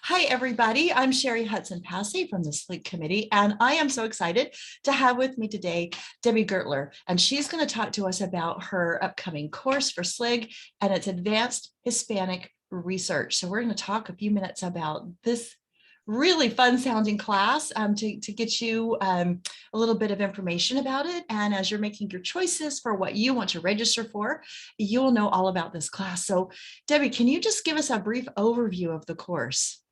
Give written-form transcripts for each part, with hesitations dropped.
Hi, everybody. I'm Sherry Hudson-Passey from the SLEEK Committee, and I am so excited to have with me today Debbie Gurtler, and she's going to talk to us about her upcoming course for SLIG, and it's Advanced Hispanic Research. So we're going to talk a few minutes about this really fun sounding class to get you a little bit of information about it. And as you're making your choices for what you want to register for, you'll know all about this class. So Debbie, can you just give us a brief overview of the course?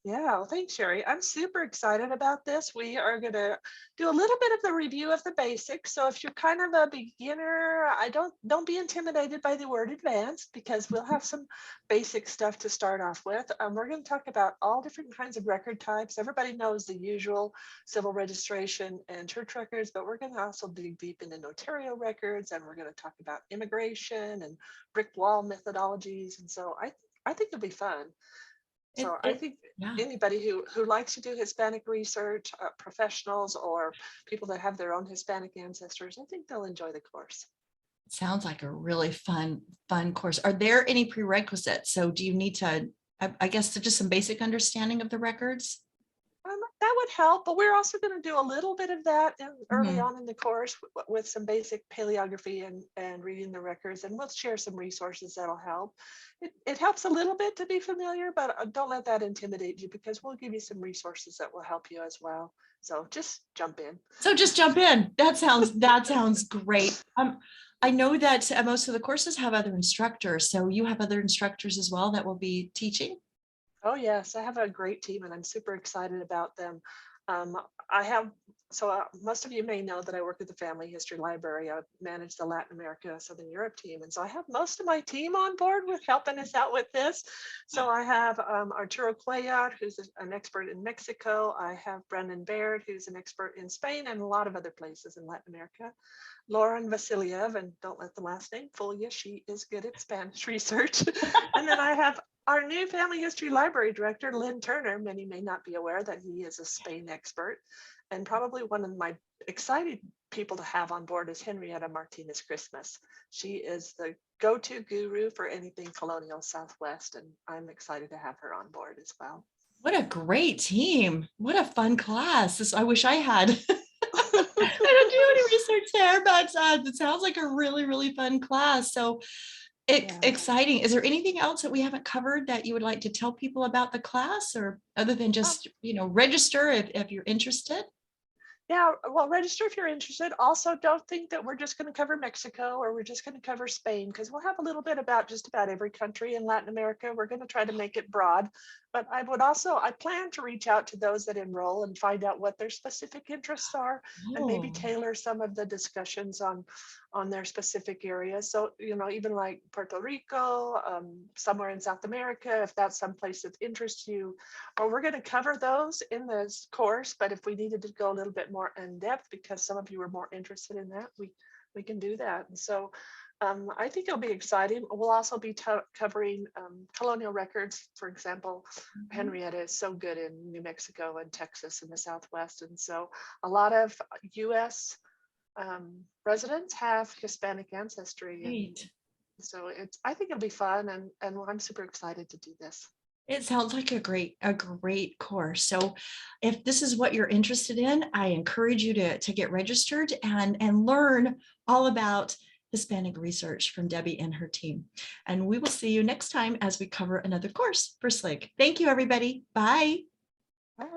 Yeah, well, thanks, Sherry. I'm super excited about this. We are going to do a little bit of the review of the basics. So if you're kind of a beginner, don't be intimidated by the word advanced, because we'll have some basic stuff to start off with. We're going to talk about all different kinds of record types. Everybody knows the usual civil registration and church records, but we're going to also dig deep into notarial records, and we're going to talk about immigration and brick wall methodologies. And so I think it'll be fun. So I think Yeah. anybody who likes to do Hispanic research, professionals or people that have their own Hispanic ancestors, I think they'll enjoy the course. Sounds like a really fun course. Are there any prerequisites? So do you need to, I guess, just some basic understanding of the records? That would help, but we're also going to do a little bit of that early Mhm. on in the course with some basic paleography and reading the records, and we'll share some resources that'll help. It helps a little bit to be familiar, but don't let that intimidate you, because we'll give you some resources that will help you as well. So just jump in. So just jump in. That sounds great. I know that most of the courses have other instructors. So you have other instructors as well that will be teaching? Oh, yes, I have a great team and I'm super excited about them. I have, most of you may know that I work at the Family History Library. I manage the Latin America, Southern Europe team. And so I have most of my team on board with helping us out with this. So I have Arturo Cuellar, who's an expert in Mexico. I have Brendan Baird, who's an expert in Spain and a lot of other places in Latin America. Lauren Vasiliev, and don't let the last name fool you, she is good at Spanish research. And then I have our new Family History Library Director, Lynn Turner. Many may not be aware that he is a Spain expert. And probably one of my excited people to have on board is Henrietta Martinez Christmas. She is the go-to guru for anything colonial Southwest, and I'm excited to have her on board as well. What a great team. What a fun class. I wish I had. I don't do any research there, but it sounds like a really fun class. So Yeah. exciting. Is there anything else that we haven't covered that you would like to tell people about the class, or other than just, register if you're interested? Yeah, well, register if you're interested. Also, don't think that we're just going to cover Mexico or we're just going to cover Spain, because we'll have a little bit about just about every country in Latin America. We're going to try to make it broad. But I plan to reach out to those that enroll and find out what their specific interests are, and maybe Oh, tailor some of the discussions on their specific areas. So, even like Puerto Rico, somewhere in South America, if that's someplace that interests you, or we're going to cover those in this course. But if we needed to go a little bit more in depth, because some of you are more interested in that, we can do that. And so I think it'll be exciting. We'll also be covering colonial records. For example, Henrietta is so good in New Mexico and Texas and the Southwest. And so a lot of US residents have Hispanic ancestry. And great. so I think it'll be fun, and I'm super excited to do this. It sounds like a great course. So if this is what you're interested in, I encourage you to get registered and learn all about Hispanic research from Debbie and her team. And we will see you next time as we cover another course for SLIG. Thank you, everybody. Bye. Bye.